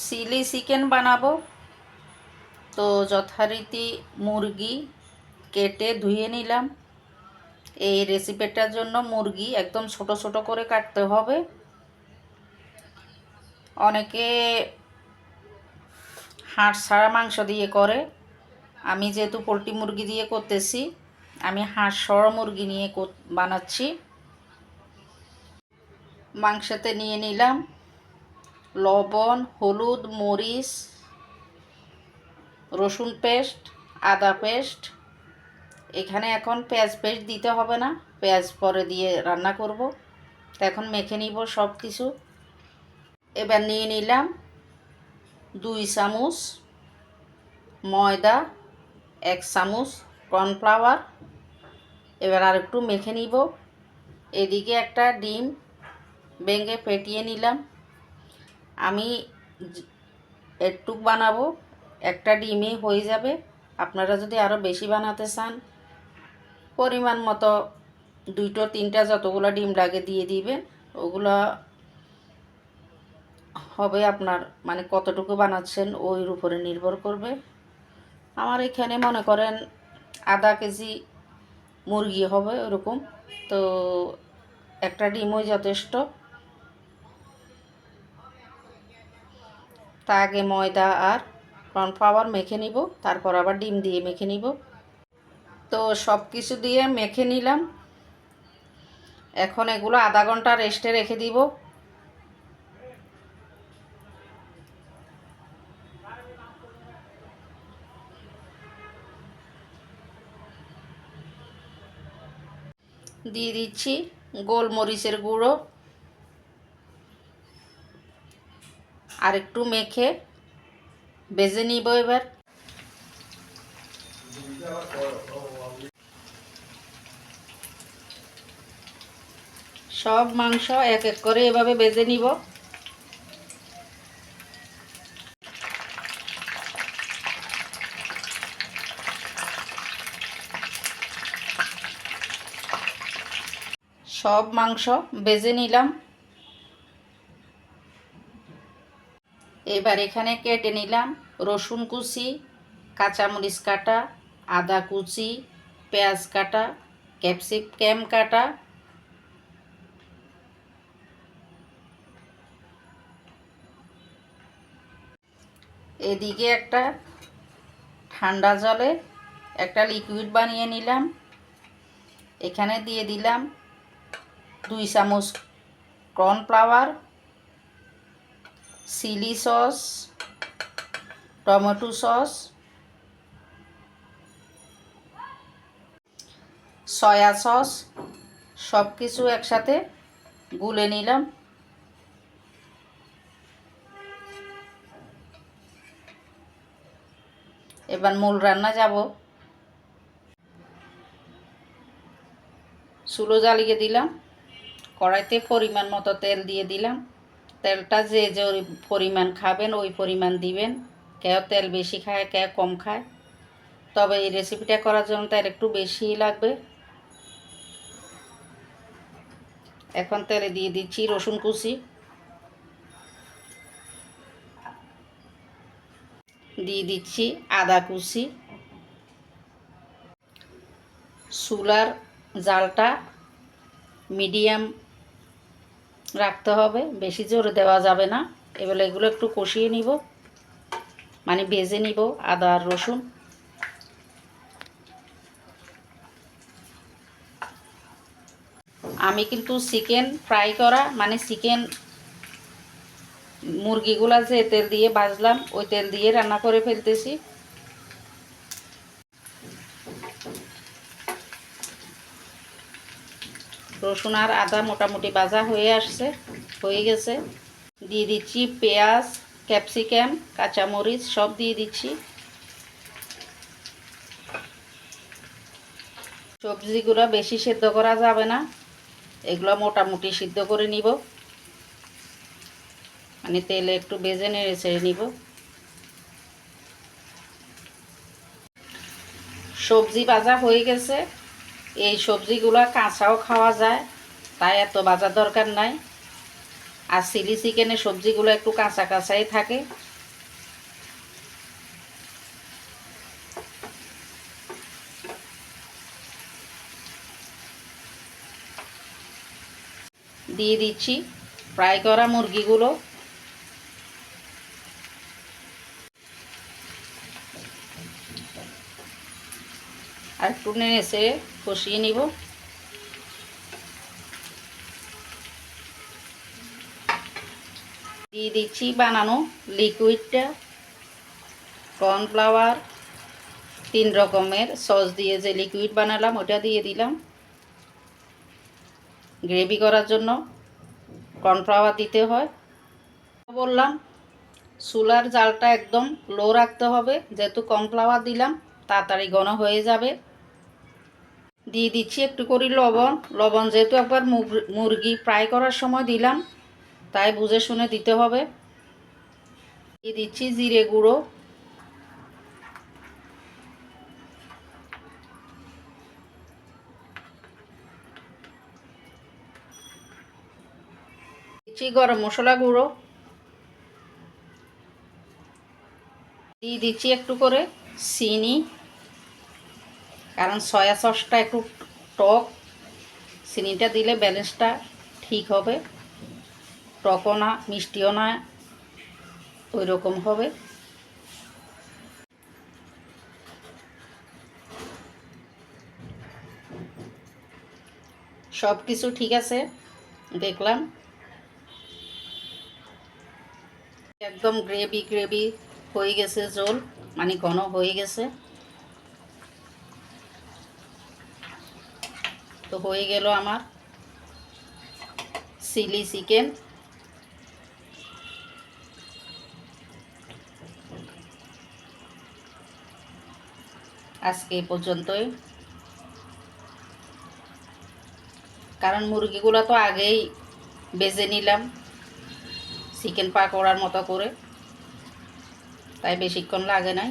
Chilli chicken বানাবো। তো যথারীতি মুরগি কেটে ধুয়ে নিলাম। এই রেসিপিটার জন্য মুরগি একদম ছোট ছোট করে কাটতে হবে। অনেকে হাড় ছাড়া মাংস দিয়ে করে, আমি যেহেতু পোলট্রি মুরগি দিয়ে করতেছি, আমি হাড় সরা মুরগি নিয়ে বানাচ্ছি। মাংসতে নিয়ে নিলাম লবণ, হলুদ, মরিচ, রসুন পেস্ট, আদা পেস্ট। এখানে এখন পেঁয়াজ পেস্ট দিতে হবে না, পেঁয়াজ পরে দিয়ে রান্না করব। তো এখন মেখে নিব সব কিছু। এবার নিয়ে নিলাম 2 চামচ ময়দা, 1 চামচ কর্নফ্লাওয়ার। এবার আর একটু মেখে নিব। এদিকে একটা ডিম ভেঙে ফেটিয়ে নিলাম। আমি একটুক বানাবো, একটা ডিমে হয়ে যাবে। আপনারা যদি আরও বেশি বানাতে চান, পরিমাণ মতো 2-3টা যতগুলো ডিম লাগে দিয়ে দিবেন। ওগুলো হবে আপনার মানে কতটুকু বানাচ্ছেন ওর উপরে নির্ভর করবে। আমার এখানে মনে করেন আধা কেজি মুরগি হবে ওরকম, তো একটা ডিমই যথেষ্ট। তা আগে ময়দা আর কর্নফ্লাওয়ার মেখে নিব, তারপর আবার ডিম দিয়ে মেখে নিব। তো সব কিছু দিয়ে মেখে নিলাম। এখন এগুলো আধা ঘন্টা রেস্টে রেখে দিব। দিয়ে দিচ্ছি গোলমরিচের গুঁড়ো। আর একটু মেখে ভেজে নিব। এবার সব মাংস এক এক করে এভাবে ভেজে নিব। সব মাংস ভেজে নিলাম। এবার এখানে কেটে নিলাম রসুন কুচি, কাঁচামরিচ কাটা, আদা কুচি, পেঁয়াজ কাটা, ক্যাপসিকাম কাটা। এদিকে একটা ঠান্ডা জলে একটা লিকুইড বানিয়ে নিলাম। এখানে দিয়ে দিলাম 2 চামচ cornflour, chilli sauce, tomato sauce, soya sauce, সব কিছু একসাথে গুলে নিলাম। এবার মূল রান্না যাব। চুলো জ্বালিয়ে দিলাম, কড়াইতে পরিমাণ মতো তেল দিয়ে দিলাম। তেলটা যে যে পরিমাণ খাবেন ওই পরিমাণ দিবেন। কেউ তেল বেশি খায়, কেউ কম খায়, তবে এই রেসিপিটা করার জন্য তেল একটু বেশিই লাগবে। এখন তেলে দিয়ে দিচ্ছি রসুন কুচি, দিয়ে দিচ্ছি আদা কুচি। চুলার জালটা মিডিয়াম রাখতে হবে, বেশি জোরে দেওয়া যাবে না। এবার এগুলো একটু কষিয়ে নিব, মানে ভেজে নিব আদা আর রসুন। আমি কিন্তু চিকেন ফ্রাই করা, মানে চিকেন মুরগিগুলা যে তেল দিয়ে ভাজলাম ওই তেল দিয়ে রান্না করে ফেলতেছি। রসুন আর আদা মোটামুটি ভাজা হয়ে গেছে। দিয়ে দিচ্ছি পেঁয়াজ, ক্যাপসিকাম, কাঁচামরিচ সব দিয়ে দিচ্ছি। সবজিগুলো বেশি সেদ্ধ করা যাবে না, এগুলো মোটামুটি সিদ্ধ করে নিব, মানে তেলে একটু ভেজে নেড়ে ছেড়ে নিব। সবজি ভাজা হয়ে গেছে। এই সবজিগুলো কাঁচাও খাওয়া যায়, তাই এত ভাজার দরকার নাই। আর চিলি চিকেনের সবজিগুলো একটু কাঁচা কাঁচাই থাকে। দিয়ে দিচ্ছি ফ্রাই করা মুরগিগুলো। আর একটু নেড়ে কষিয়ে নিব। দিয়ে দিচ্ছি বানানো লিকুইডটা, কর্নফ্লাওয়ার, 3 রকমের সস দিয়ে যে লিকুইড বানালাম ওটা দিয়ে দিলাম। গ্রেভি করার জন্য কর্নফ্লাওয়ার দিতে হয়। বললাম চুলার জালটা একদম লো রাখতে হবে, যেহেতু কর্নফ্লাওয়ার দিলাম তাড়াতাড়ি ঘন হয়ে যাবে। দিয়ে দিচ্ছি একটু করে লবণ যেহেতু একবার মুরগি ফ্রাই করার সময় দিলাম, তাই বুঝে শুনে দিতে হবে। দিয়ে দিচ্ছি জিরে গুঁড়ো, দিচ্ছি গরম মশলা গুঁড়ো, দিয়ে দিচ্ছি একটু করে চিনি, কারণ সয়া সসটা একটু টক, চিনিটা দিলে ব্যালেন্সটা ঠিক হবে, টকও না মিষ্টিও না, ওই রকম হবে। সব কিছু ঠিক আছে, দেখলাম একদম গ্রেভি হয়ে গেছে, ঝোল মানে ঘন হয়ে গেছে। তো হয়ে গেল আমার চিলি চিকেন। আজকে এই পর্যন্তই, কারণ মুরগিগুলো তো আগেই বেজে নিলাম চিকেন পাকোড়ার মতো করে, তাই বেশিক্ষণ লাগে নাই।